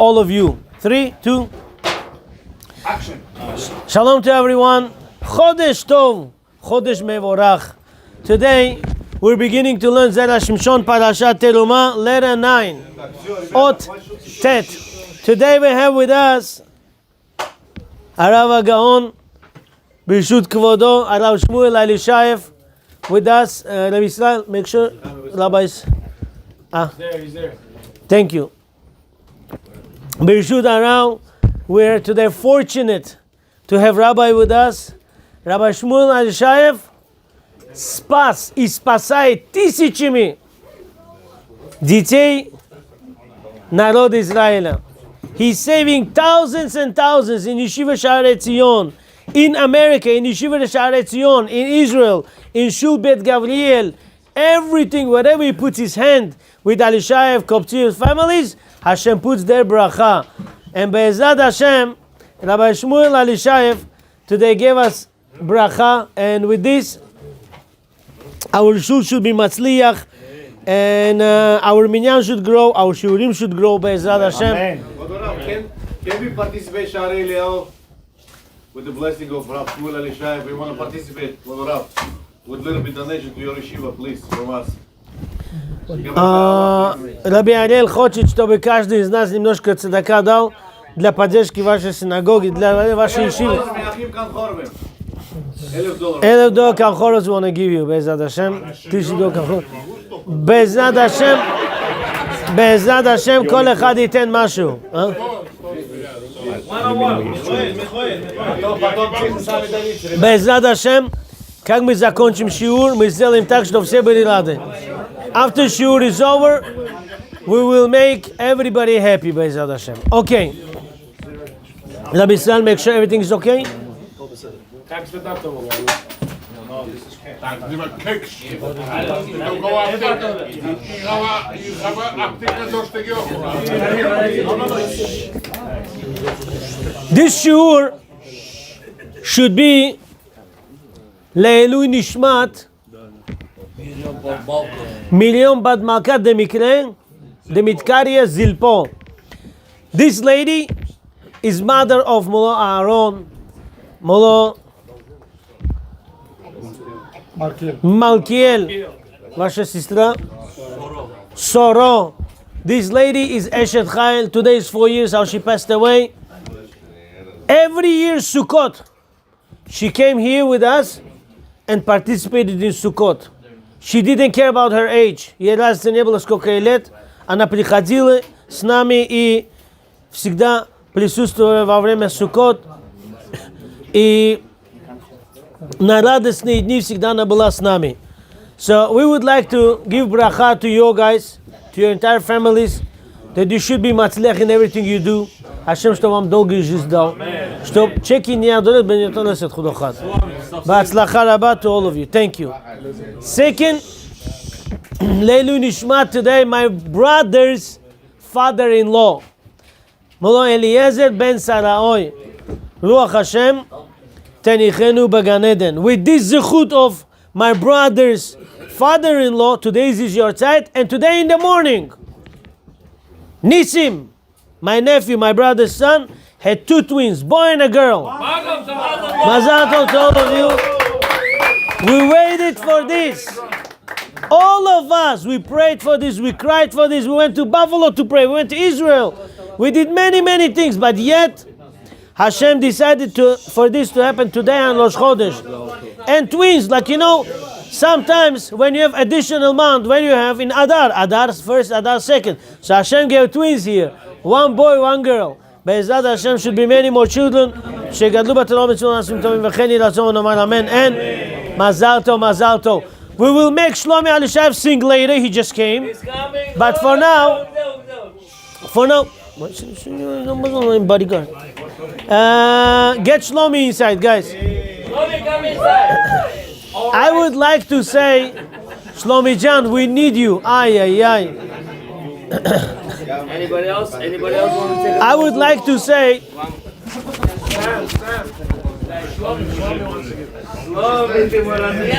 all of you. 3, 2. Action. Shalom to everyone. Chodesh Tov, Chodesh Mevorach. Today we're beginning to learn Zera Shimshon Parashat Terumah, letter 9, Ot Tet. Today we have with us Arav Gaon, Birshut Kvodo, Arav Shmuel Elishayev with us. Rabbi Israel, make sure Rabbis. He's there. Thank you. Birshut Arav, we're today fortunate to have Rabbi with us. Rabbi Shmuel Elishayev, Spas, Ispasai, Tisичами детей народа Израиля. He's saving thousands and thousands in Yeshiva Sha'arei Tzion, in America, in Yeshiva Sha'arei Tzion, in Israel, in Shul Bet Gavriel, everything, wherever he puts his hand with Elishayev, Koptzir families, Hashem puts their bracha. And Be'ezrat Hashem, Rabbi Shmuel Elishayev today gave us bracha, and with this, our shul should be matzliach, and our minyan should grow, our shiurim should grow, Be'ezrat Hashem. Amen. Can we participate, Sha'arei Eliyahu, with the blessing of Rabbi Shmuel Elishayev? We want to participate with little bit donation to your yeshiva, please, from us. Раби Ариэль хочет, чтобы каждый из нас немножко цедака дал для поддержки вашей синагоги, для вашей ешивы. $1,000 Kanchoros we want to give you, Be'ezrat Hashem. $1,000 Kanchoros. Be'ezrat Hashem, כל אחד ייתן משהו. Be'ezrat Hashem, как мы закончим шиур, мы сделаем так, что все были рады. After shiur is over, we will make everybody happy, Be'ezrat Hashem. Okay. Rabbi Israel, make sure everything is okay. This shiur should be Le'elui Nishmat Million Bad Malkat Demikre Demitkaria Zilpo. This lady is mother of Molo Aaron, Molo Malkiel, ваша сестра Soro. This lady is Eshet Chayil. Today is 4 years how she passed away. Every year Sukkot, she came here with us and participated in Sukkot. She didn't care about her age. Ей разницы не было, сколько ей лет. Она приходила с нами и всегда присутствовала во время Суккот. И на радостные дни всегда она была с нами. So we would like to give bracha to you guys, to your entire families, that you should be matzliach in everything you do. Hashem, что вам долгую жизнь дал. Что чеки не одолят, бенетон лесет худохат. Бa'atzlacha rabba to all of you. Thank you. Second, Leilu Nishmat today, my brother's father-in-law, Molo Eliezer ben Saraoy, Ruach Hashem, Tenichenu B'Gan Eden. With this zechut of my brother's father-in-law, today is your tzeit, and today in the morning, Nisim, my nephew, my brother's son, had 2 twins, boy and a girl. Mazal tov to all of you. We waited for this. All of us, we prayed for this, we cried for this, we went to Buffalo to pray, we went to Israel. We did many, many things, but yet Hashem decided for this to happen today on Rosh Chodesh. And twins, like sometimes when you have additional month, when you have in Adar first, Adar second. So Hashem gave twins here. 1 boy, 1 girl. Be'ezrat Hashem should be many more children. Shegadlu b'Torah mitzvot nasim tovim v'chen yiratzon v'nomar amen. And Mazal Tov, Mazal Tov. We will make Shlomi Elishayev sing later. He just came. He's coming. But for now, bodyguard. Get Shlomi inside, guys. Shlomi, come inside. I would like to say, Shlomi Jan, we need you. Ay. Anybody else? Anybody else want to take a I would like to say, Я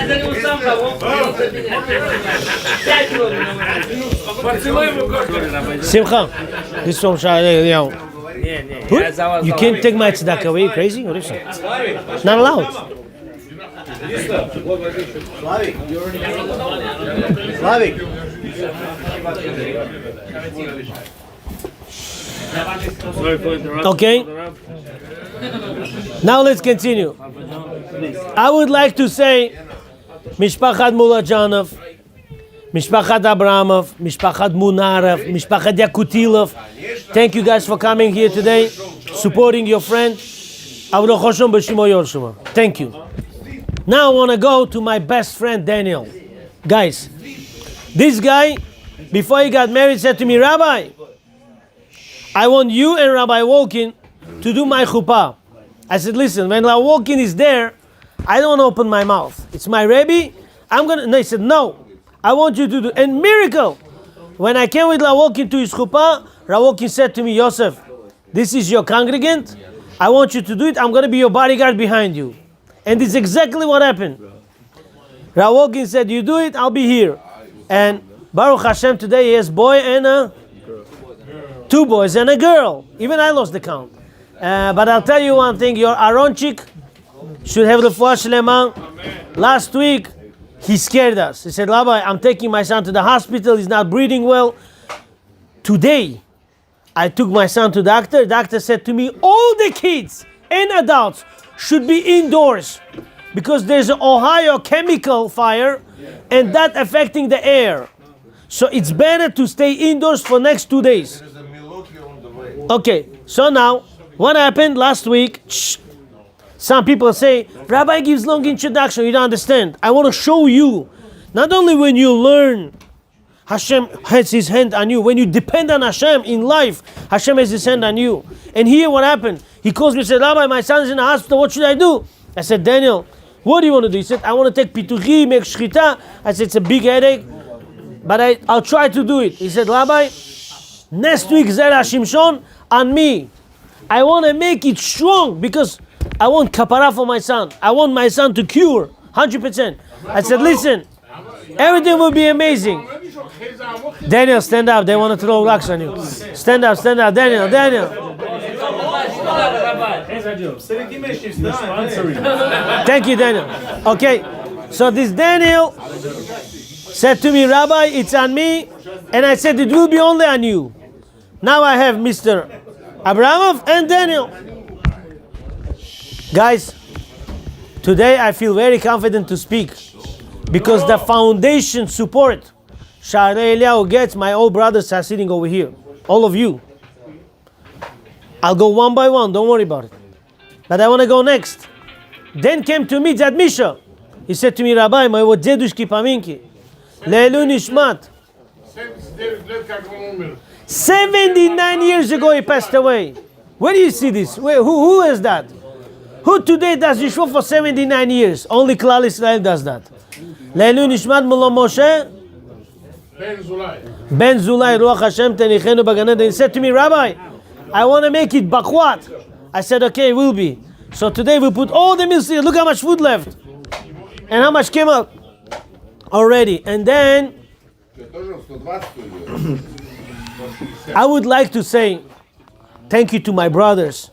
за него сам того. Пять Simcha, this from Sha'arei Eliyahu. минут. You can't take my tzedakah away. You crazy? What is it? Not allowed. Slavik. Okay. Now let's continue. I would like to say, Mishpachat Mulajanov, Mishpachat Abramov, Mishpachat Munarov, Mishpachat Yakutilov. Thank you guys for coming here today, supporting your friend. Thank you. Now I want to go to my best friend Daniel. Guys, this guy, before he got married, said to me, Rabbi, I want you and Rabbi Wolkin to do my chuppah. I said, listen, when Rabbi Wolkin is there, I don't open my mouth. It's my Rebbe. And he said, no, I want you to do. And miracle, when I came with Rabbi Wolkin to his chuppah, Rabbi Wolkin said to me, Yosef, this is your congregant. I want you to do it. I'm going to be your bodyguard behind you. And this is exactly what happened. Rabbi Wolkin said, you do it, I'll be here. And Baruch Hashem, today he has boy and two boys and a girl. Even I lost the count. But I'll tell you one thing, your Aronchik should have the refuah shlema. Last week, he scared us. He said, Rabbi, I'm taking my son to the hospital, he's not breathing well. Today, I took my son to the doctor. The doctor said to me, all the kids and adults should be indoors because there's an Ohio chemical fire and that affecting the air. So it's better to stay indoors for next 2 days. Okay, so now, what happened last week? Some people say, Rabbi gives long introduction, you don't understand. I want to show you, not only when you learn, Hashem has his hand on you. When you depend on Hashem in life, Hashem has his hand on you. And here what happened? He calls me and said, Rabbi, my son's in the hospital, what should I do? I said, Daniel, what do you want to do? He said, I want to take pituchi, make shlita. I said, it's a big headache, but I'll try to do it. He said, Rabbi, next week, Zera Shimshon on me. I want to make it strong because I want kapara for my son. I want my son to cure 100%. I said, listen, everything will be amazing. Daniel, stand up. They want to throw rocks on you. Stand up, Daniel. Thank you, Daniel. Okay, so this Daniel said to me, Rabbi, it's on me. And I said, it will be only on you. Now I have Mr. Abramov and Daniel. Guys, today I feel very confident to speak because the foundation support Sha'arei Eliyahu gets, my old brothers are sitting over here. All of you. I'll go one by one, don't worry about it. But I want to go next. Then came to me Zad Misha. He said to me, Rabbi, my Zedushki Paminki. Leilu Nishmat. 79 years ago he passed away. Where do you see this? Who is that? Who today does Yeshua for 79 years? Only Klal Israel does that. Leilu Nishmat Mullah Moshe Ben Zulai Ruach Hashem Tenichenu Bagan Eden. He said to me, Rabbi, I want to make it bakwat. I said, okay, it will be. So today we put all the meals here. Look how much food left. And how much came out already. And then I would like to say thank you to my brothers.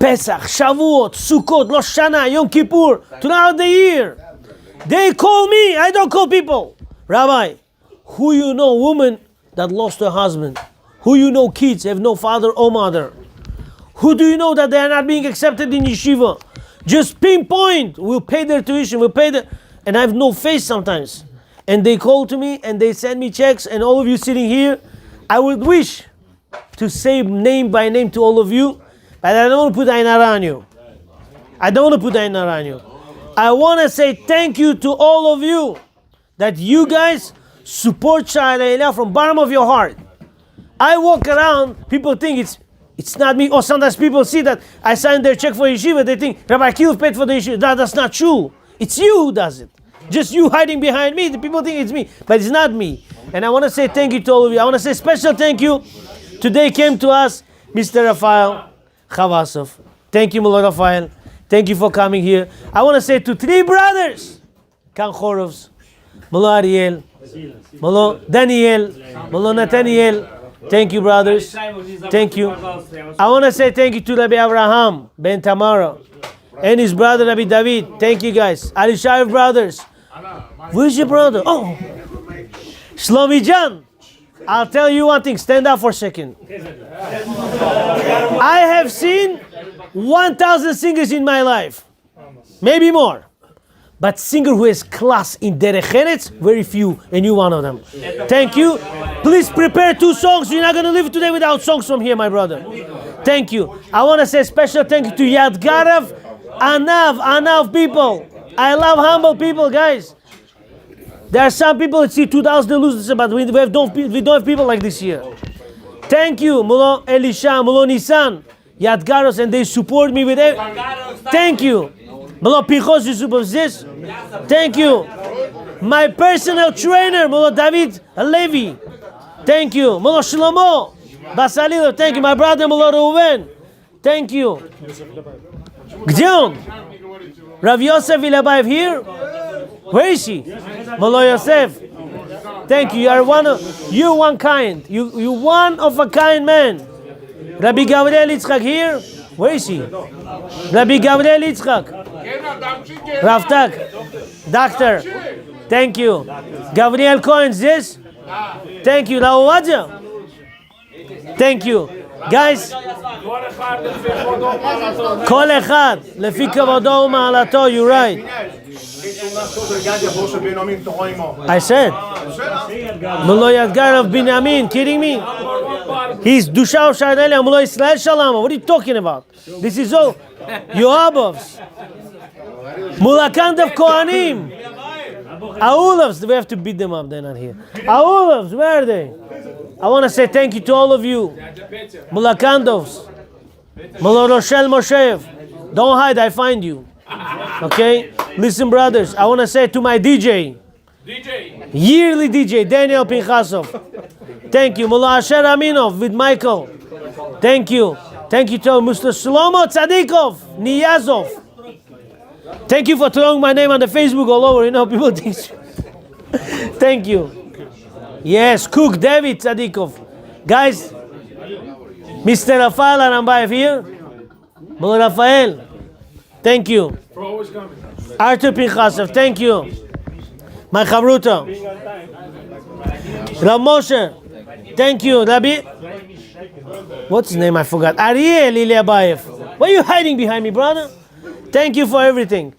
Pesach, Shavuot, Sukkot, Rosh Hashanah, Yom Kippur, throughout the year. They call me, I don't call people. Rabbi, who you know woman that lost her husband? Who you know kids have no father or mother? Who do you know that they are not being accepted in yeshiva? Just pinpoint, we'll pay their tuition, and I have no face sometimes. And they call to me and they send me checks, and all of you sitting here, I would wish to say name by name to all of you, but I don't want to put Ain Hara on you. I want to say thank you to all of you that you guys support Sha'arei Eliyahu from bottom of your heart. I walk around, people think it's not me, or sometimes people see that I signed their check for yeshiva, they think Rabbi Akilov paid for the yeshiva. That's not true. It's you who does it. Just you hiding behind me, the people think it's me, but it's not me. And I want to say thank you to all of you. I want to say special thank you. Today came to us Mr. Rafael Chavasov. Thank you, Mr. Rafael. Thank you for coming here. I want to say to 3 brothers, Kan Chorovs, Molo Ariel, Molo Daniel, Molo Nathaniel. Thank you, brothers. Thank you. I want to say thank you to Rabbi Abraham Ben Tamara and his brother Rabbi David. Thank you, guys. Alishayev brothers. Where's your brother? Oh, Shlomi Jan. I'll tell you one thing. Stand up for a second. I have seen 1,000 singers in my life, maybe more. But singer who has class in Derech Eretz, very few, and you one of them. Thank you. Please prepare 2 songs. You're not going to live today without songs from here, my brother. Thank you. I want to say special thank you to Yad Garav, Anav people. I love humble people, guys. There are some people that see 2,000 they lose this, but we don't have people like this here. Thank you, Mulo Elisha, Mulo Nisan, Yad Garos, and they support me with it. Thank you. Mulo Pichos, you support this. Thank you. My personal trainer, Mulo David Levi. Thank you. Mulo Shlomo Basalilo. Thank you. My brother, Mulo Reuven. Thank you. Gaon. Rav Yosef Ilabayev here. Where is she? Mulo Yosef. Thank you. You're one kind. You one of a kind man. Rabbi Gabriel Yitzchak here. Where is he? Rabbi Gabriel Yitzchak. Rav Tak. Doctor. Thank you. Gabriel Cohen, this. Thank you. Laowadja. Thank you. Guys. Kol echad. Lefi kavodo u'ma'alato. You're right. I said. Mulo Yadgar of Binyamin. Kidding me? He's Dusha of Shaidelia. Mulo Israel Shalama. What are you talking about? This is all Yoabovs. Mulakand of Kohanim. Aulovs. We have to beat them up. They're not here. Aulovs. Where are they? I want to say thank you to all of you. Mulakandovs. Mulo Roshel Moshev. Don't hide. I find you. Okay? Listen, brothers. I want to say to my DJ. Yearly DJ. Daniel Pinchasov. Thank you. Mullah Asher Aminov with Michael. Thank you. Thank you to Mr. Shlomo Tzadikov Niyazov. Thank you for throwing my name on the Facebook all over. You know, people think. Thank you. Yes, Cook David Tzadikov. Guys, Mr. Rafael Arambayev here. Mullah Rafael. Thank you. Arthur Pinchasov. Thank you. My Chavruta. Rav Moshe. Thank you, Rabbi. What's his name? I forgot. Ariel Ilyabayev. Why are you hiding behind me, brother? Thank you for everything.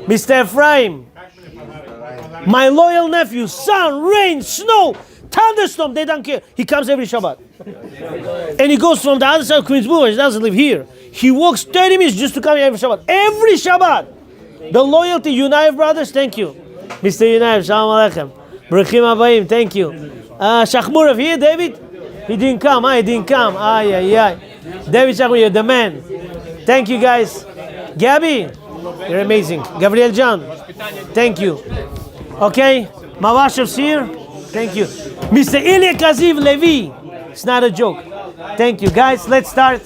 Mr. Ephraim. My loyal nephew. Sun, rain, snow, thunderstorm. They don't care. He comes every Shabbat. And he goes from the other side of Queens Boulevard. He doesn't live here. He walks 30 minutes just to come here every Shabbat. Every Shabbat. The loyalty. Yunayev brothers. Thank you. Mr. Yunayev. Shalom Aleichem. Bruchim Abayim. Thank you. Shachmurov here, David? He didn't come, He didn't come. David Shachmurov, you're the man. Thank you, guys. Gabby, you're amazing. Gabriel John, thank you. Okay, Mawashev's here. Thank you. Mr. Ilya Kaziv Levi. It's not a joke. Thank you, guys. Let's start.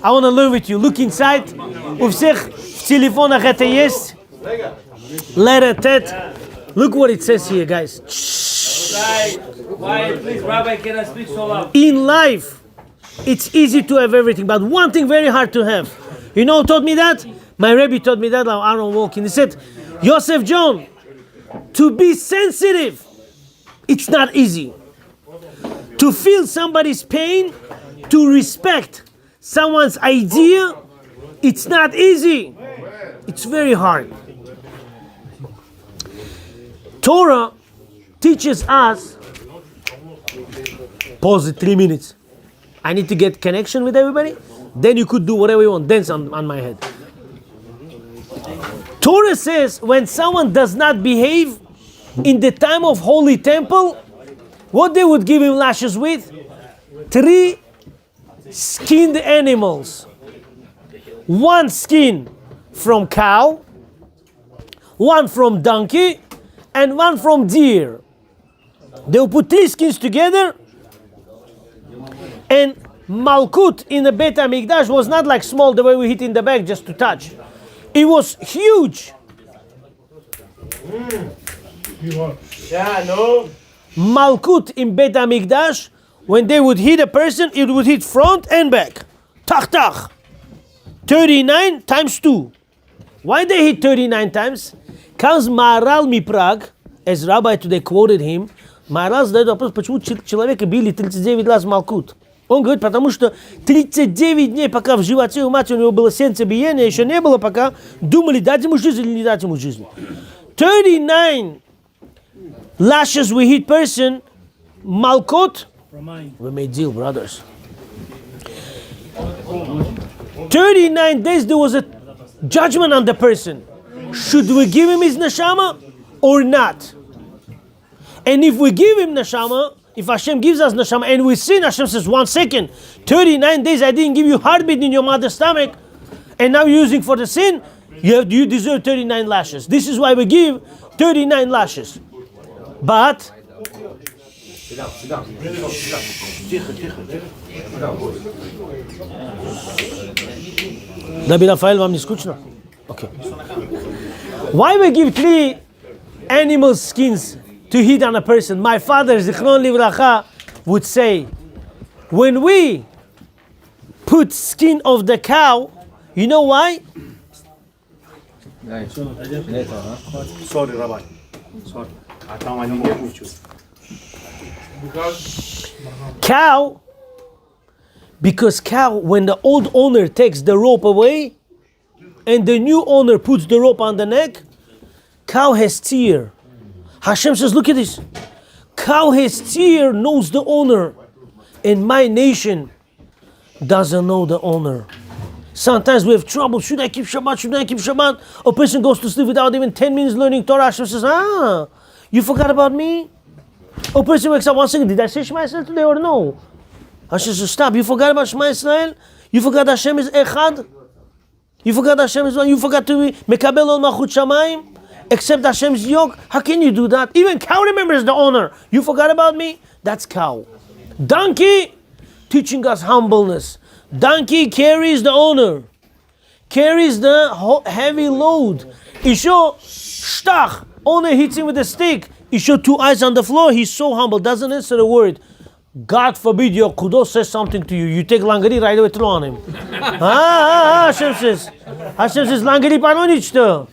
I want to learn with you. Look inside. Uvsich в телефонах это есть. Letter Tet. Look what it says here, guys. Why, please, Rabbi, can I speak so loud? In life, it's easy to have everything, but one thing very hard to have. You know who taught me that? My Rebbe taught me that, like Aaron walking. He said, Yosef John, to be sensitive, it's not easy. To feel somebody's pain, to respect someone's idea, it's not easy. It's very hard. Torah teaches us. Pause it 3 minutes. I need to get connection with everybody. Then you could do whatever you want. Dance on my head. Torah says when someone does not behave in the time of holy temple, what they would give him lashes with? 3 skinned animals. 1 skin from cow, 1 from donkey, and 1 from deer. They'll put 3 skins together, and Malkut in the Beit HaMikdash was not like small the way we hit in the back just to touch. It was huge. Malkut in Beit HaMikdash, when they would hit a person, it would hit front and back. Tach tach. 39 times 2. Why they hit 39 times? Comes Maharal Prague, as Rabbi today quoted him. Maharal задает вопрос, почему человека били 39 раз Малкут. Он говорит, потому что 39 дней, пока в животе у матери у него было сердцебиение, еще не было, пока думали, дать ему жизнь или не дать ему жизнь. 39 lashes we hit person, Malkut, we made deal, brothers. 39 days there was a judgment on the person. Should we give him his neshama or not? And if we give him neshama, if Hashem gives us neshama and we sin, Hashem says, 1 second, 39 days I didn't give you heartbeat in your mother's stomach, and now you're using for the sin, you deserve 39 lashes. This is why we give 39 lashes. But Rabbi Rafael, вам не скучно? Okay. Why we give 3 animal skins to hit on a person? My father, Zichron Livracha, would say, when we put skin of the cow, you know why? Sorry, Rabbi. Sorry. Cow, because cow, when the old owner takes the rope away and the new owner puts the rope on the neck, cow has tear. Hashem says, look at this. Cow has tear, knows the owner. And my nation doesn't know the owner. Sometimes we have trouble. Should I keep Shabbat? Should I keep Shabbat? A person goes to sleep without even 10 minutes learning Torah. Hashem says, you forgot about me? A person wakes up 1 second. Did I say Shema Yisrael today or no? Hashem says, stop. You forgot about Shema Yisrael? You forgot Hashem is Echad? You forgot Hashem is one? You forgot to be Mekabel ol Malchut Shamayim? Accept Hashem's yoke? How can you do that? Even cow remembers the owner. You forgot about me? That's cow. Donkey, teaching us humbleness. Donkey carries the owner. Carries the heavy load. Isho, shtach. Owner hits him with a stick. Isho, 2 eyes on the floor. He's so humble. Doesn't answer a word. God forbid your kudos says something to you. You take langari, right away throw on him. Hashem says. Hashem says, langari paronichto.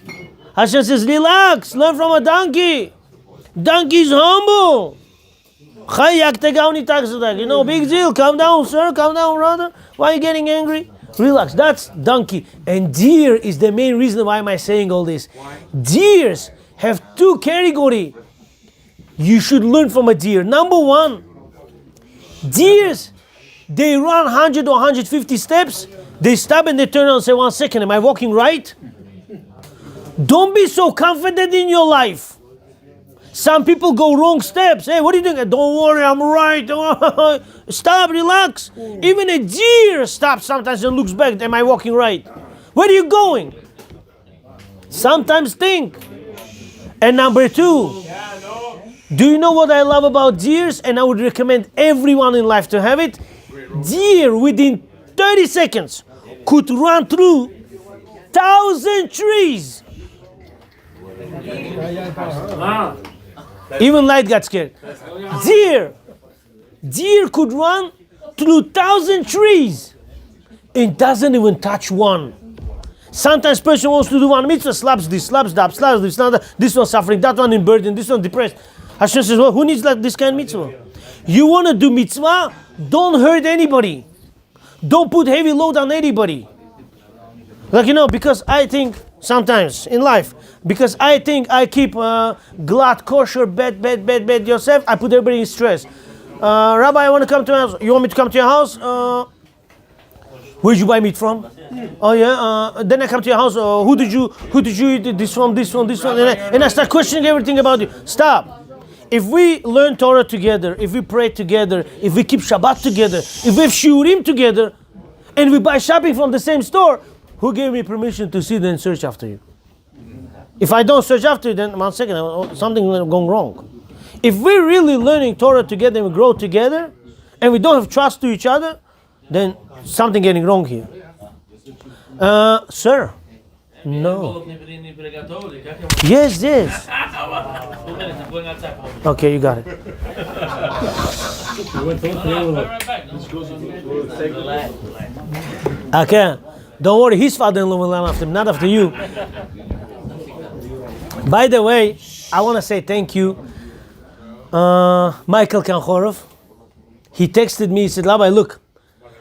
Hashem says, relax. Learn from a donkey. Donkey's humble. You know, big deal. Calm down, sir. Calm down, brother. Why are you getting angry? Relax. That's donkey. And deer is the main reason why am I saying all this. Deers have 2 categories. You should learn from a deer. Number 1, deers, they run 100 or 150 steps. They stop and they turn around and say, 1 second, am I walking right? Don't be so confident in your life. Some people go wrong steps. Hey, what are you doing? Don't worry, I'm right. Stop, relax. Even a deer stops sometimes and looks back. Am I walking right? Where are you going? Sometimes think. And number 2, do you know what I love about deers? And I would recommend everyone in life to have it. Deer within 30 seconds could run through 1,000 trees. Even light got scared. Deer could run through 1,000 trees and doesn't even touch one. Sometimes person wants to do one mitzvah, slaps this, slaps that, slaps this, slaps that. This one suffering, that one in burden, this one depressed. Hashem says, well, who needs like this kind of mitzvah? You want to do mitzvah? Don't hurt anybody. Don't put heavy load on anybody. Like, because I think sometimes in life, because I think I keep glad, kosher, bad, Yosef, I put everybody in stress. Rabbi, I want to come to your house. You want me to come to your house? Where'd you buy meat from? Oh yeah. Then I come to your house. Who did you eat this from? And I start questioning everything about you. Stop. If we learn Torah together, if we pray together, if we keep Shabbat together, if we have shiurim together, and we buy shopping from the same store, who gave me permission to sit and search after you? If I don't search after you, then 1 second, something going wrong. If we're really learning Torah together and we grow together, and we don't have trust to each other, then something getting wrong here. Sir, No. Yes, yes. Okay, you got it. Okay. Don't worry, his father-in-law will learn after him, not after you. By the way, I want to say thank you. Michael Kanchorov. He texted me, he said, Rabbi, look,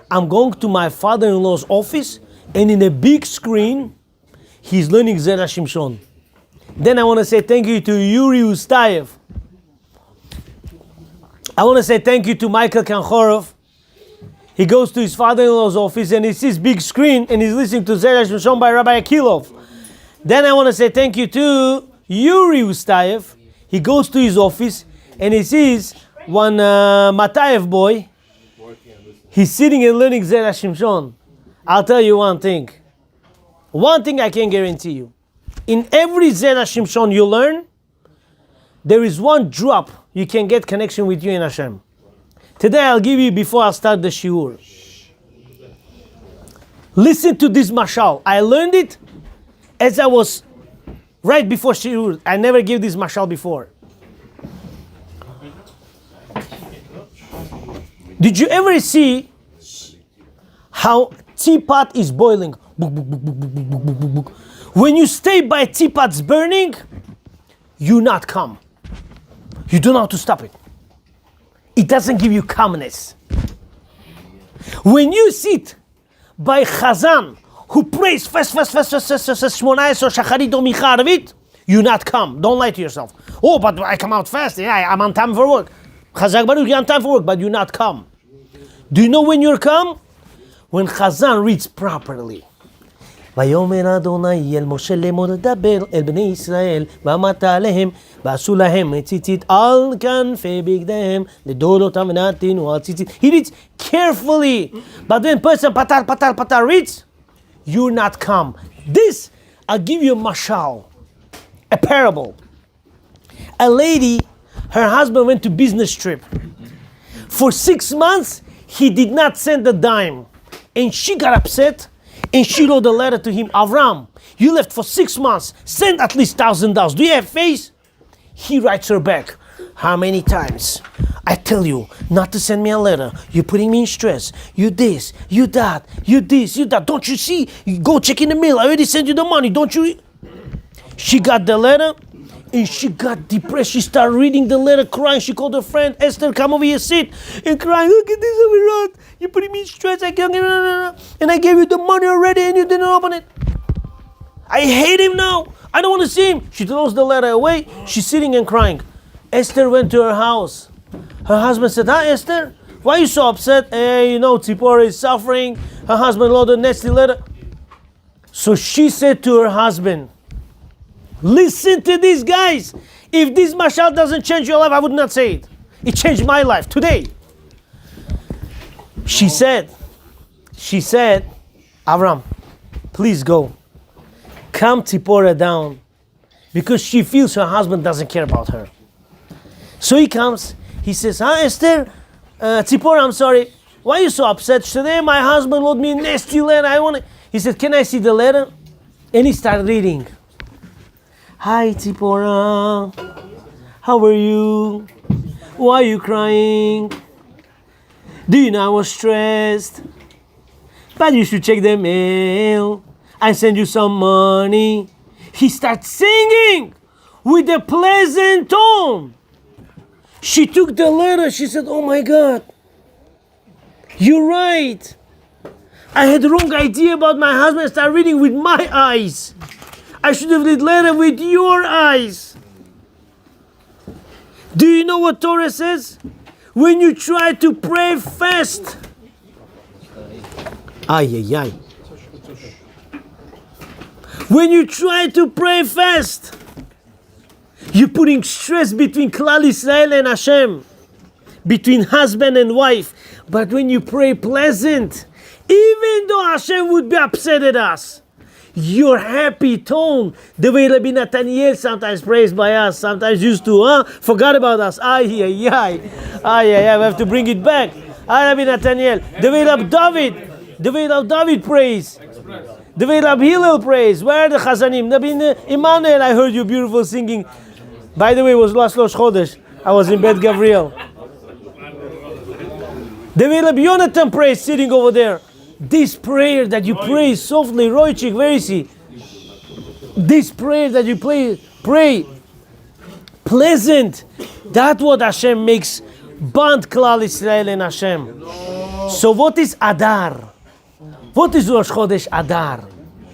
I'm going to my father-in-law's office, and in a big screen, he's learning Zera Shimshon. Then I want to say thank you to Yuri Ustayev. I want to say thank you to Michael Kanchorov. He goes to his father-in-law's office and he sees big screen and he's listening to Zera Shimshon by Rabbi Akilov. Then I want to say thank you to Yuri Ustayev. He goes to his office and he sees one Matayev boy. He's sitting and learning Zera Shimshon. I'll tell you one thing. One thing I can guarantee you. In every Zera Shimshon you learn, there is one drop you can get connection with you in Hashem. Today I'll give you before I start the shiur. Listen to this mashal. I learned it as I was right before shiur. I never gave this mashal before. Did you ever see how teapot is boiling? When you stay by teapot's burning, you not calm. You don't know how to stop it. It doesn't give you calmness. When you sit by Chazan, who prays fast, Shmonaes or Shacharit or Micha Arvit, you not calm. Don't lie to yourself. Oh, but I come out fast. Yeah, I'm on time for work. Chazak Baruch, you're on time for work, but you're not calm. Do you know when you're calm? When Chazan reads properly. ויאמר אדוני אל משה לאמור דבר אל בני ישראל ואמרת עליהם ועשו להם ציצית על כנפי בגדיהם לדורותם ונתנו על ציצית. He reads carefully, but when person patar reads, you're not calm. This, I'll give you a mashal, a parable. A lady, her husband went to business trip. For 6 months, he did not send a dime. And she got upset. And she wrote a letter to him, Avram, you left for 6 months. Send at least $1,000. Do you have faith? He writes her back. How many times? I tell you not to send me a letter. You're putting me in stress. You this, you that, you this, you that. Don't you see? You go check in the mail. I already sent you the money. Don't you? She got the letter and she got depressed. She started reading the letter, crying. She called her friend, Esther, come over here, sit. And crying, look at this, Avirat. You're putting me in stress. And I gave you the money already and you didn't open it. I hate him now. I don't want to see him. She throws the letter away. She's sitting and crying. Esther went to her house. Her husband said, hi, Esther. Why are you so upset? Hey, you know, Tzipora is suffering. Her husband wrote a nasty letter. So she said to her husband, listen to these guys. If this mashal doesn't change your life, I would not say it. It changed my life today. She said, Avram, please go. Calm Tzipora down. Because she feels her husband doesn't care about her. So he comes, he says, huh, Esther? Tzipora, I'm sorry. Why are you so upset? Today my husband wrote me a nasty letter. He said, can I see the letter? And he started reading. Hi, Tzipora. How are you? Why are you crying? Do you know I was stressed? But you should check the mail. I send you some money. He starts singing with a pleasant tone. She took the letter. She said, oh my God. You're right. I had the wrong idea about my husband. I started reading with my eyes. I should have read letter with your eyes. Do you know what Torah says? When you try to pray fast. When you try to pray fast, you're putting stress between Klal Yisrael and Hashem, between husband and wife. But when you pray pleasant, even though Hashem would be upset at us, your happy tone, the way Rabbi Nathaniel sometimes prays by us, sometimes used to, forgot about us. We have to bring it back. Rabbi Nathaniel, the way Rabbi David, the way Rav David prays, the way Rabbi Hillel prays. Where are the Chazanim? Emmanuel, I heard you beautiful singing. By the way, it was last Rosh Chodesh. I was in Bet Gabriel. The way Rabbi Yonatan prays, sitting over there. This prayer that you pray softly, Roichik, where is he? This prayer that you pray pleasant. That's what Hashem makes bond Klal Israel and Hashem. So what is Adar? What is Rosh Chodesh Adar?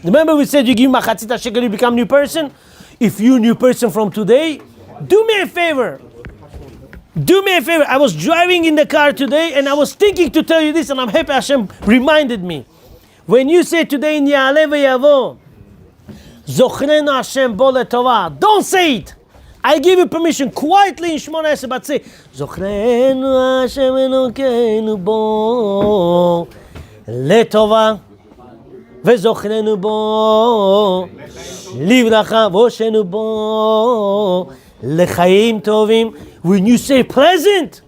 Remember we said you give Machatzit shekel, you become new person? If you're a new person from today, do me a favor. Do me a favor. I was driving in the car today and I was thinking to tell you this, and I'm happy Hashem reminded me. When you say today in Ya'aleh v'yavo, Zochrenu Hashem bo letovah, don't say it. I give you permission quietly in Shmona Esrei, but say Zochrenu Hashem Elokeinu bo letovah וזוכרנו בו לברכה והושענו בו לחיים טובים. When you say pleasant,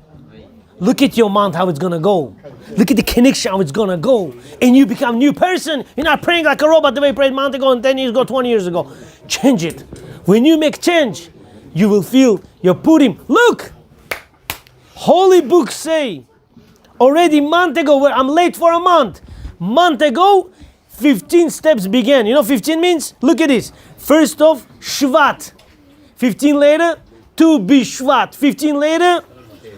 look at your mind how it's gonna go. Look at the connection how it's gonna go, and you become a new person. You're not praying like a robot the way you prayed a month ago and 10 years ago, 20 years ago. Change it. When you make change, you will feel you're putting. Look, holy books say already a month ago. Where I'm late for a month. Month ago, 15 steps began. You know 15 means? Look at this. First of Shvat. 15 later, to Bishvat. 15 later,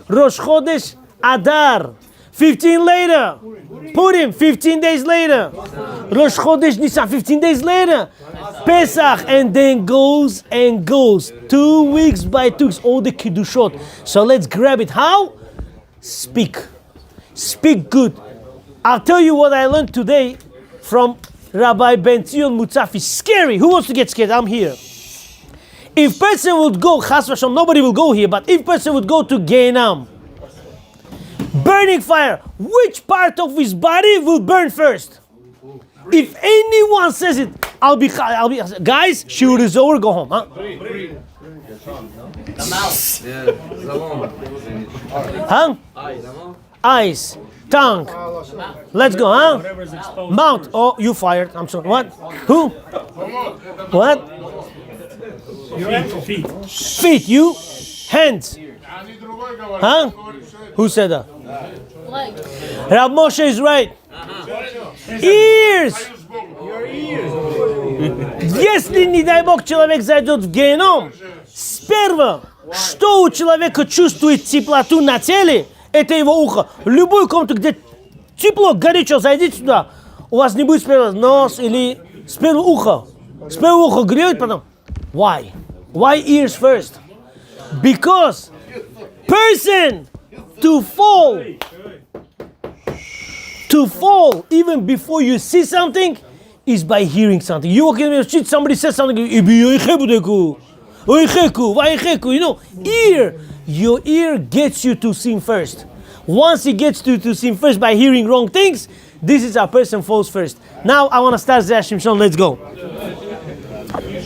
Rosh Chodesh Adar. 15 later, Purim. 15 days later, Rosh Chodesh Nisan. 15 days later, Pesach. And then goes and goes. 2 weeks by 2 weeks, all the Kiddushot. So let's grab it. How? Speak. Speak good. I'll tell you what I learned today from Rabbi Ben Zion Mutzafi. Scary. Who wants to get scared? I'm here. If person would go, Chas v'Shalom, nobody will go here, but if person would go to Gaon, burning fire, which part of his body will burn first? If anyone says it, I'll be, guys, shiur is over, go home, huh? Huh? Eyes, tongue. Let's go, huh? Mouth. Oh, you fired. I'm sorry. What? Who? What? Feet. Feet. You? Hands. Huh? Who said that? Rab Moshe is right. Ears. Если, не дай Бог, человек зайдет в геном, сперва, что у человека чувствует теплоту на теле, это его ухо. Любую комнату, где тепло, горячо, зайдите сюда. У вас не будет сперва нос или сперва ухо. Сперва ухо греет, потом. Why? Why ears first? Because person to fall even before you see something is by hearing something. You walk in the street, somebody says something, you know, ear. Your ear gets you to sin first. Once it gets you to sin first by hearing wrong things, this is how person falls first. Now I want to start Zera Shimshon. Let's go.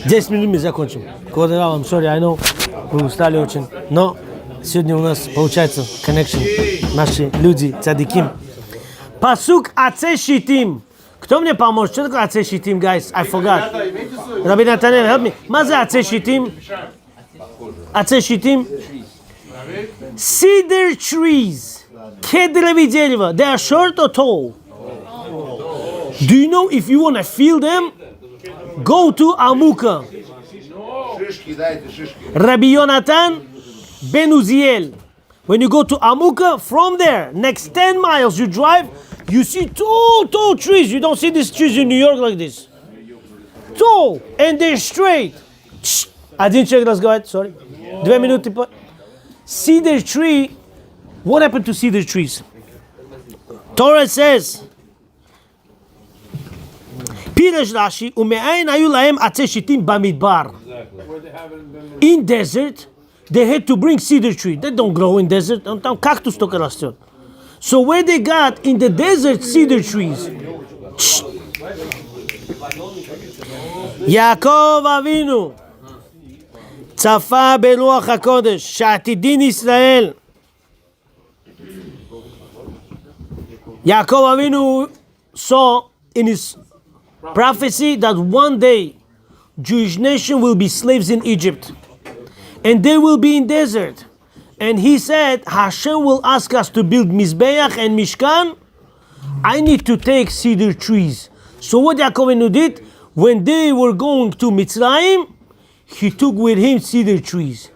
10 минут мы закончим. Кодерал, I'm sorry, I know. Вы устали очень. Но сегодня у нас получается connection. Наши люди, цадиким. Пасук Аце Шитим. Кто мне поможет? Что такое Аце Шитим, guys? I forgot. Rabbi Nathaniel, help me. מה זה Аце Шитим? Аце Шитим. Cedar trees. Кедровые дерева. They are short or tall? Do you know if you want to feel them? Go to Amuka. Rabbi Yonatan Ben Uziel. When you go to Amuka, from there, next 10 miles you drive, you see tall trees. You don't see these trees in New York like this. Tall, and they're straight. I didn't check, let's go ahead, sorry. 2 minutes. Cedar tree, what happened to cedar trees? Torah says, Pirish Rashi, ume'ayin ayu lahem atzei shitim bamidbar. In desert, they had to bring cedar tree. They don't grow in desert. Cactus только растет. So where they got in the desert cedar trees? Yaakov Avinu צפה ברוח הקודש שעתידין ישראל. Yaakov Avinu saw in his prophecy that one day Jewish nation will be slaves in Egypt, and they will be in desert. And he said, Hashem will ask us to build Mizbeach and Mishkan. I need to take cedar trees. So what Yaakov did, when they were going to Mitzrayim, he took with him cedar trees.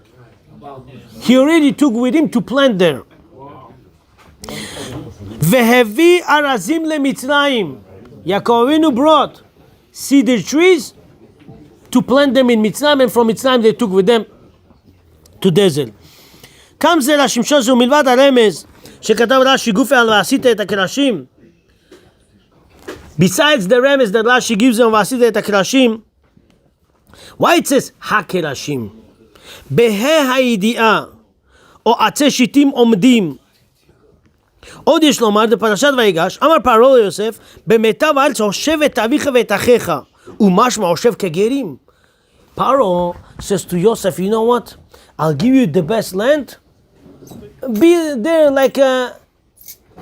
He already took with him to plant there. Vehevi arazim leMitzrayim. Yaakov brought cedar trees to plant them in Mitzrayim, and from Mitzrayim they took with them to desert. קם זרע שמשון שהוא מלבד הרמז שכתב רש"י גופי על ועשית את הקרשים. Besides the remez that Rashi gives them ועשית את הקרשים, why it says הקרשים? בה"א הידיעה או עצי שיטים עומדים. עוד יש לומר בפרשת ויגש, אמר פרעה ליוסף, במיטב הארץ הושב את אביך ואת אחיך, ומשמע הושב כגרים. Paro says to Yosef, you know what? I'll give you the best land. Be there like a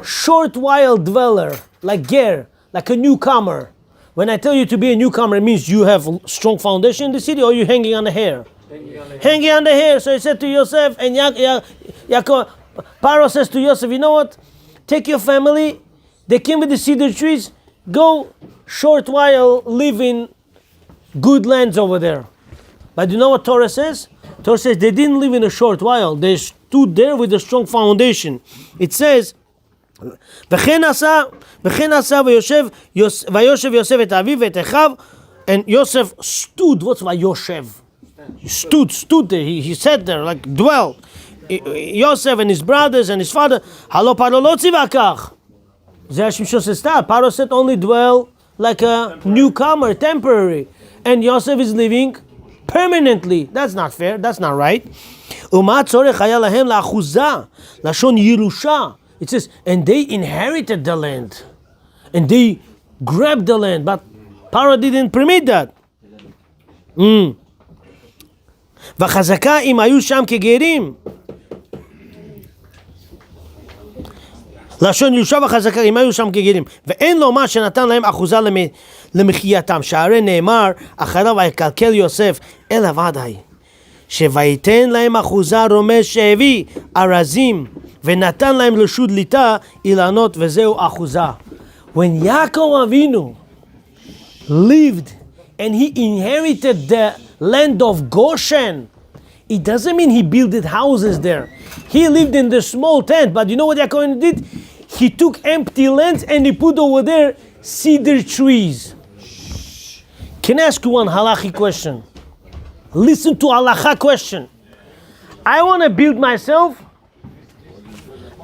short while dweller, like ger, like a newcomer. When I tell you to be a newcomer, it means you have strong foundation in the city, or you're hanging on the hair. Hanging on the hair. So he said to Yosef, and Yaakov, Paro says to Yosef, you know what? Take your family. They came with the cedar trees. Go short while live in good lands over there. But you know what Torah says? Torah says they didn't live in a short while. They stood there with a strong foundation. It says, וכן עשה ויושב יוסף את אביו ואת אחיו, and Yosef stood. What's ויושב? Stood there. He sat there, like dwell. Yosef and his brothers and his father. הלא פרעה לא ציווה כך. Zera Shimshon says, stop. Paro said only dwell like a newcomer, temporary. And Yosef is living permanently. That's not fair. That's not right. ומה הצורך היה להם לאחוזה, לשון ירושה. It says, and they inherited the land. And they grabbed the land. But Paro didn't permit that. וחזקה אם היו שם כגרים. לשון ירושה וחזקה אם היו שם כגרים. ואין לומר שנתן להם אחוזה למחייתם. שהרי נאמר, אחריו ויקלקל יוסף אלא ודאי. שויתן להם אחוזה רומז שהביא ארזים, ונתן להם רשות שליטה אילנות, וזהו אחוזה. When Yaakov Avinu lived and he inherited the land of Goshen, it doesn't mean he built houses there. He lived in the small tent, but you know what Yaakov Avinu did? He took empty lands and he put over there cedar trees. Can I ask you one halachic question? Listen to halacha question. I want to build myself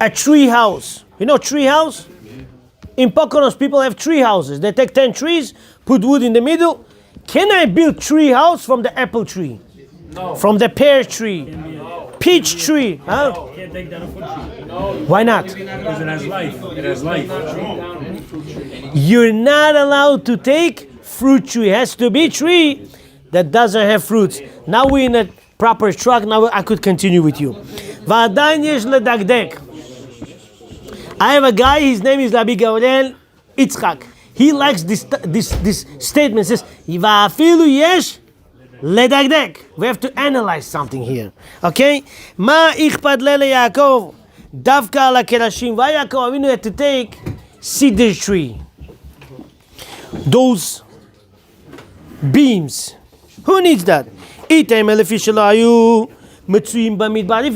a tree house. You know tree house? In Poconos, people have tree houses. They take 10 trees, put wood in the middle. Can I build tree house from the apple tree? No. From the pear tree? No. Peach tree? Huh? No. Can't take down a fruit tree. No. Why not? Because it has life. It has life. You're not allowed to take fruit tree. It has to be tree that doesn't have fruits. Now we're in a proper track. Now I could continue with you. ועדיין יש לדקדק. I have a guy, his name is Rabbi Gaon Yitzchak. He likes this statement. It says, ואפילו יש לדקדק. We have to analyze something here. Okay? מה אכפת ליעקב דווקא על הקרשים? Why Yaakov Avinu had to take cedar tree? Those beams. Who needs that? If you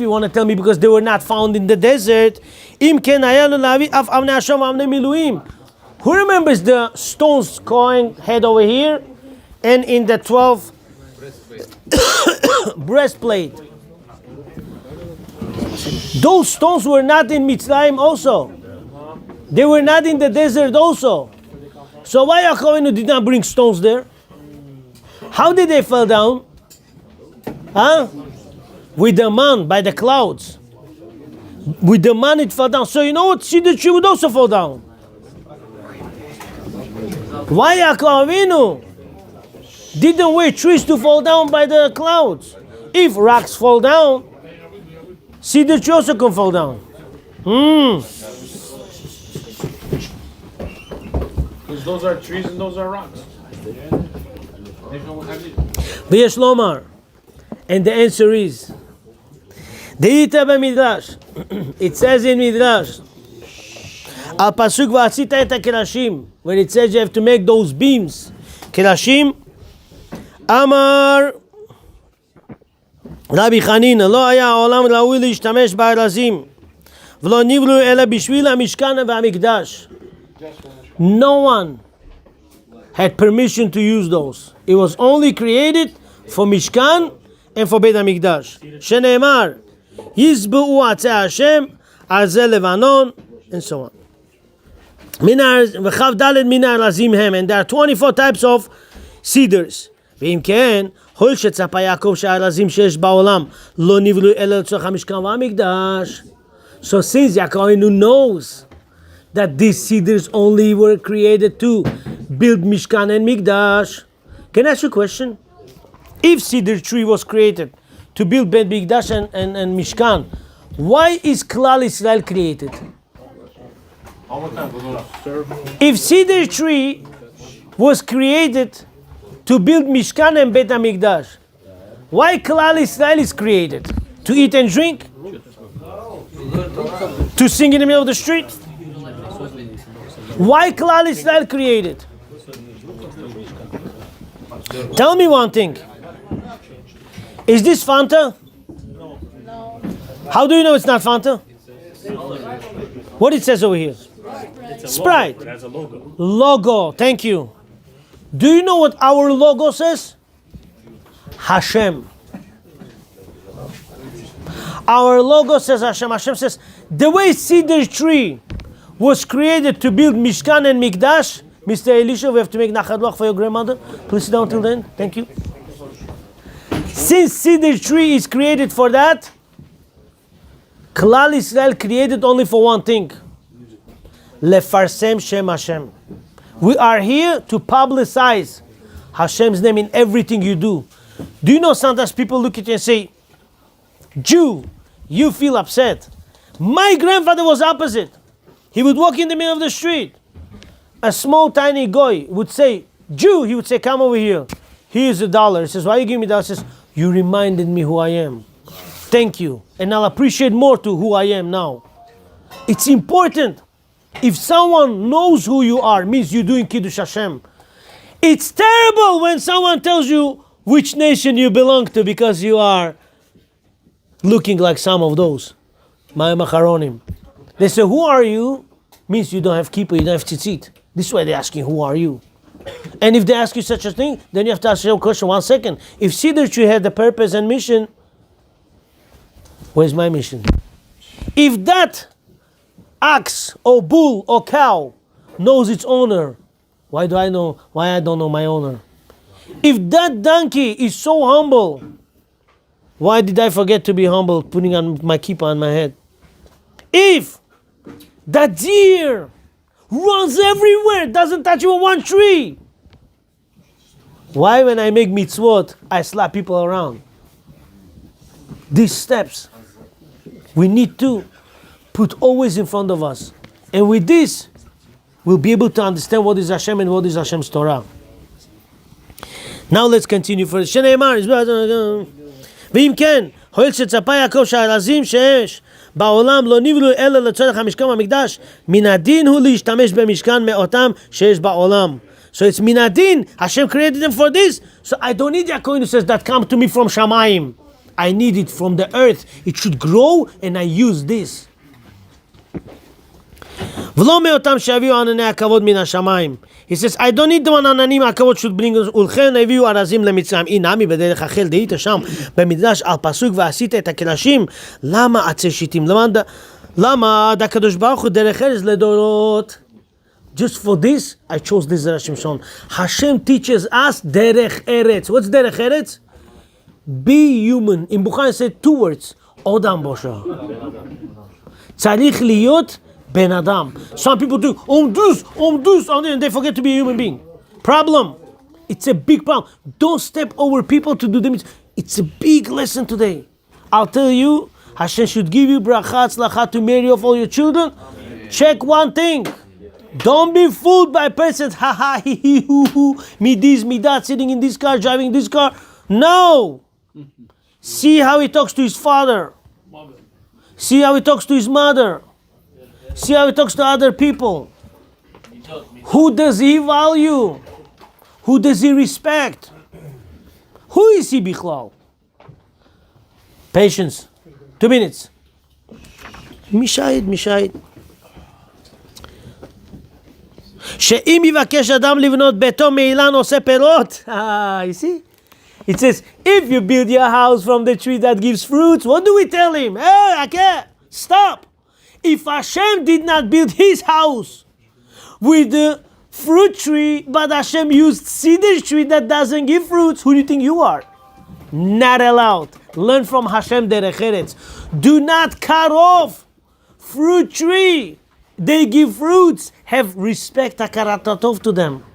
want to tell me because they were not found in the desert. Who remembers the stones going head over here and in the 12 breastplate? Those stones were not in Mitzrayim also. They were not in the desert also. So why Yaakov did not bring stones there? How did they fall down? Huh? With the man, by the clouds. With the man it fell down. So you know what? Cedar tree would also fall down. Why Yaakov Avinu didn't wait trees to fall down by the clouds? If rocks fall down, cedar tree also can fall down. Because those are trees and those are rocks. V'yesh lomar. And the answer is, Deita b'midrash. It says in Midrash, Al pasuk v'atzita et ha'kelashim, where it says you have to make those beams. Kelashim. Amar Rabbi Chanina, לא היה העולם ראוי להשתמש בארזים, ולא נבראו אלא בשביל המשכן והמקדש. No one had permission to use those. It was only created for Mishkan and for Beit HaMikdash. שנאמר, יזבעו עצי השם, ארזי לבנון, and so on. וכ"ד מן הארזים הם, and there are 24 types of cedars. ואם כן, הול שצפה יעקב שהארזים שיש בעולם לא נבראו אלא לצורך המשכן והמקדש. So since Yaakov knows that these cedars only were created to build Mishkan and Mikdash, can I ask you a question? If cedar tree was created to build Bet Mikdash and Mishkan, why is Klal Israel created? If cedar tree was created to build Mishkan and Bet HaMikdash, why Klal Israel is created? To eat and drink? To sing in the middle of the street? Why Klal Israel created? Tell me one thing. Is this Fanta? No. How do you know it's not Fanta? What it says over here? Sprite. It has a logo. Logo. Thank you. Do you know what our logo says? Hashem. Our logo says Hashem. Hashem says, the way cedar tree was created to build Mishkan and Mikdash. Mr. Elisha, we have to make nachadloch for your grandmother. Please sit down till then. Thank you. Since cedar tree is created for that, Klal Israel created only for one thing. Lefarsem Shem Hashem. We are here to publicize Hashem's name in everything you do. Do you know sometimes people look at you and say, Jew, you feel upset. My grandfather was opposite. He would walk in the middle of the street. A small tiny guy would say, Jew, he would say, come over here. Here's $1. He says, why you give me that? He says, you reminded me who I am. Thank you. And I'll appreciate more to who I am now. It's important. If someone knows who you are, means you're doing Kiddush Hashem. It's terrible when someone tells you which nation you belong to because you are looking like some of those. My macharonim. They say, who are you? Means you don't have kippah, you don't have tzitzit. This is why they're asking, who are you? And if they ask you such a thing, then you have to ask yourself a question, 1 second. If cedar tree had the purpose and mission, where's my mission? If that ox or bull or cow knows its owner, why I don't know my owner? If that donkey is so humble, why did I forget to be humble, putting on my kippah on my head? If that deer runs everywhere, doesn't touch even one tree, why when I make mitzvot, I slap people around? These steps, we need to put always in front of us. And with this, we'll be able to understand what is Hashem and what is Hashem's Torah. Now let's continue further. שנאמר, ואם כן, הואיל שצפה יעקב שהארזים שיש בעולם לא נבראו אלא לצורך המשכן והמקדש, מן הדין הוא להשתמש במשכן מאותם שיש בעולם. So it's מן הדין, Hashem created them for this. So I don't need Yaakov who says that come to me from Shamayim. I need it from the earth. It should grow and I use this. ולא מאותם שהביאו ענני הכבוד מן השמיים. He says, I don't need the one עננים הכבוד should bring us, ולכן הביאו ארזים למצרים. הנה בדרך אחל דהית שם במדרש על פסוק ועשית את הקלשים. למה עצי שיטים? למה הקדוש ברוך הוא דרך ארץ לדורות? Just for this, I chose this Zera Shimshon. Hashem teaches us derech eretz. What's derech eretz? Be human. In Bukhari it said 2 words. Odam bosha. צריך להיות Ben Adam. Some people do, and they forget to be a human being. Problem. It's a big problem. Don't step over people to do them. It's a big lesson today. I'll tell you, Hashem should give you bracha, tzlacha to marry off all your children. Amen. Check one thing. Don't be fooled by persons, ha ha, he, hoo, hoo, me this, me that, sitting in this car, driving this car. No! See how he talks to his father. See how he talks to his mother. See how he talks to other people. Who does he value? Who does he respect? Who is he, Bichlal? Patience. 2 minutes. משייד. שאם יבקש אדם לבנות ביתו מאילן עושה פירות. You see? It says, if you build your house from the tree that gives fruits, what do we tell him? Hey, okay, stop. If Hashem did not build his house with the fruit tree, but Hashem used cedar tree that doesn't give fruits, who do you think you are? Not allowed. Learn from Hashem derech eretz. Do not cut off fruit tree. They give fruits. Have respect, hakarat hatov to them.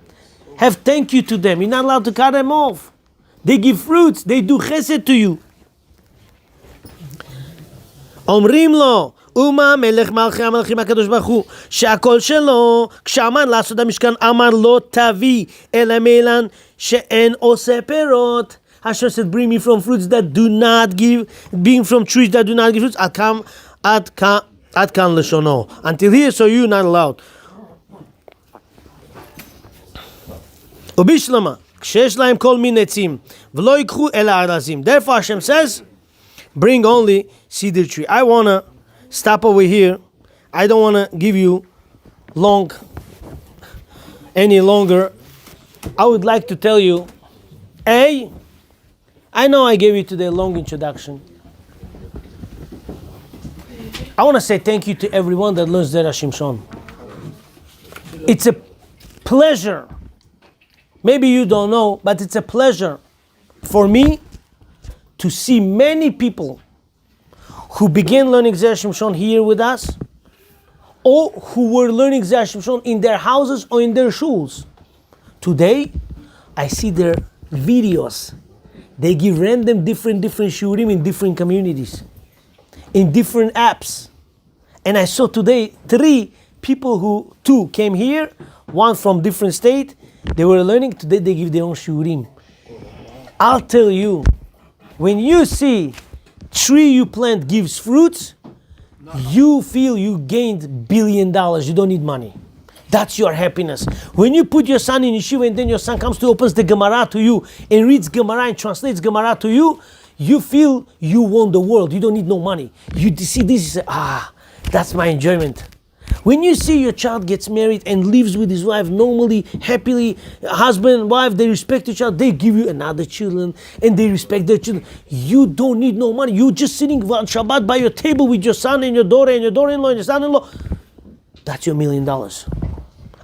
Have thank you to them. You're not allowed to cut them off. They give fruits. They do chesed to you. אומרים לו, ומה מלך מלכי המלכים הקדוש ברוך הוא, שהכל שלו, כשאמר לעשות המשכן, אמר לו תביא אל מאילן שאין עושה פירות. Hashem said, bring me from fruits that do not give, being from trees that do not give fruits. עד כאן לשונו. Until here, so you not allowed. ובשלמה, כשיש להם כל מיני עצים, ולא ייקחו אלא ארזים. Therefore Hashem says, bring only cedar tree. I want to stop over here. I don't want to give you any longer. I would like to tell you, I know I gave you today a long introduction. I want to say thank you to everyone that learns Zera Shimshon. It's a pleasure. Maybe you don't know, but it's a pleasure for me to see many people who began learning Zera Shimshon here with us, or who were learning Zera Shimshon in their houses or in their shuls. Today, I see their videos. They give random different shurim in different communities, in different apps. And I saw today 3 people 2 came here, 1 from different state. They were learning. Today they give their own shurim. I'll tell you, when you see tree you plant gives fruits, you feel you gained $1 billion. You don't need money. That's your happiness. When you put your son in yeshiva and then your son comes to opens the Gemara to you and reads Gemara and translates Gemara to you, you feel you won the world. You don't need no money. You see this, you say, that's my enjoyment. When you see your child gets married and lives with his wife normally, happily, husband and wife, they respect each other, they give you another children and they respect their children. You don't need no money. You're just sitting on Shabbat by your table with your son and your daughter and your daughter-in-law and your son-in-law. That's your $1 million.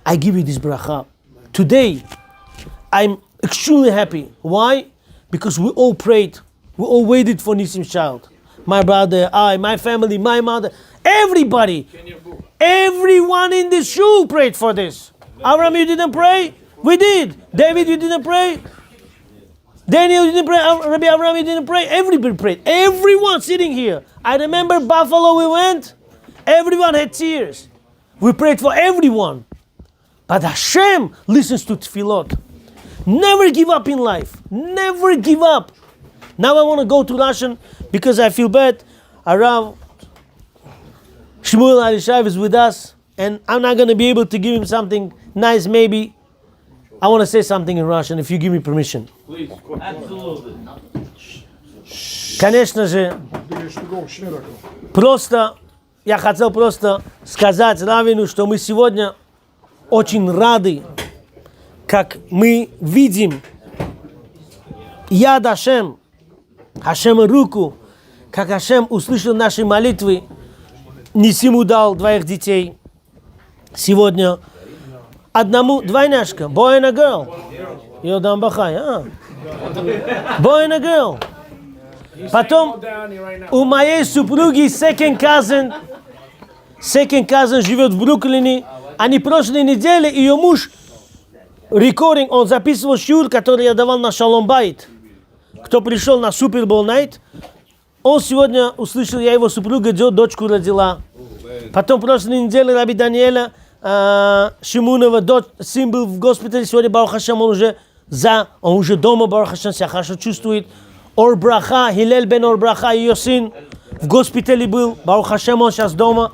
I give you this bracha. Today, I'm extremely happy. Why? Because we all prayed. We all waited for Nisim's child. My brother, I, my family, my mother, everybody. Everyone in this shul prayed for this. Avram, you didn't pray? We did. David, you didn't pray? Daniel, you didn't pray? Rabbi Avram, you didn't pray? Everybody prayed. Everyone sitting here. I remember Buffalo we went. Everyone had tears. We prayed for everyone. But Hashem listens to tefillot. Never give up in life. Never give up. Now I want to go to Russian because I feel bad. Arav Shmuel Alishav is with us and I'm not going to be able to give him something nice maybe. I want to say something in Russian if you give me permission. Please. Absolutely. Конечно же, я хотел просто сказать Равину, что мы сегодня очень рады, как мы видим яд Хашем, Хашема руку, как Хашем услышал наши молитвы, Нисиму дал 2 детей. Сегодня одному двойняшка, boy and a girl. Йодам Бахай, boy and a girl. Потом у моей супруги second cousin живет в Бруклине. Они прошлой неделе, ее муж, recording, он записывал шиур, который я давал на Шалом Байт. Кто пришел на Super Bowl Night, он сегодня услышал, я его супруга, дочку родила. Потом прошлой неделе Раби Даниэля Шимунова дочь, сын был в госпитале, сегодня, Барух Хашем, он уже дома, Барух Хашем, себя хорошо чувствует. Ор Браха, Хилель бен Ор Браха, ее сын, в госпитале был, Барух Хашем, он сейчас дома.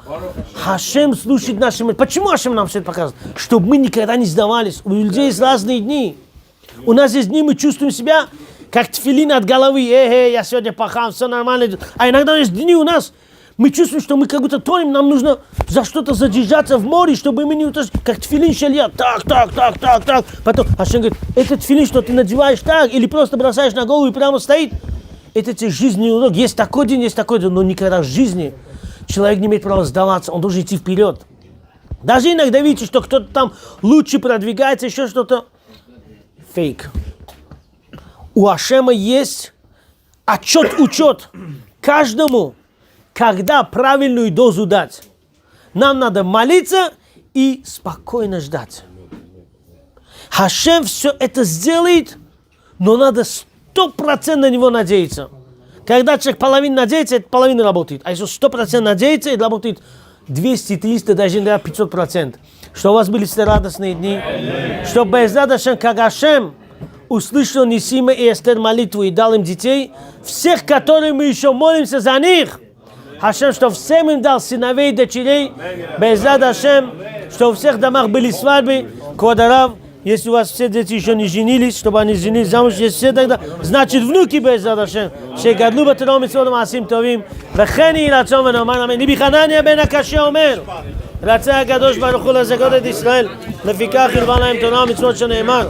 Хашем слушает наши молитвы. Почему Хашем нам все это показывает? Чтобы мы никогда не сдавались. У людей есть разные дни. У нас есть дни, мы чувствуем себя, как тфилин от головы. Я сегодня пахам, все нормально. А иногда есть дни у нас, мы чувствуем, что мы как будто тонем, нам нужно за что-то задержаться в море, чтобы мы не утащили. Как тфилин шелья. Так. Потом Хашем говорит, этот тфилин, что ты надеваешь так, или просто бросаешь на голову и прямо стоит. Это тебе жизненный урок. Есть такой день, но никогда в жизни человек не имеет права сдаваться, он должен идти вперед. Даже иногда видите, что кто-то там лучше продвигается, еще что-то. Фейк. У Ашема есть учет каждому, когда правильную дозу дать. Нам надо молиться и спокойно ждать. Хашем все это сделает, но надо 100% на него надеяться. Когда человек половину надеется, это половина работает. А если 100% надеется, это работает 200, 300, даже 500%. Что у вас были все радостные дни. Что Безрат Ашем, как Ашем услышал Нисима и Эстер молитву и дал им детей, всех, которые мы еще молимся за них, Ашем, что всем им дал сыновей и дочерей, Безрат Ашем, что у всех домах были свадьбы, Квадарав. Если у вас все дети еще не женились, чтобы они женились замуж, если все тогда, значит внуки Безрат Ашем, שגדלו בתורה ומצוות ומעשים טובים, וכן יהי רצון ונאמר אמן. רבי חנניה בן הקשה אומר, רצה הקדוש ברוך הוא לזכות את ישראל, לפיכך הרבה להם תורה ומצוות שנאמר.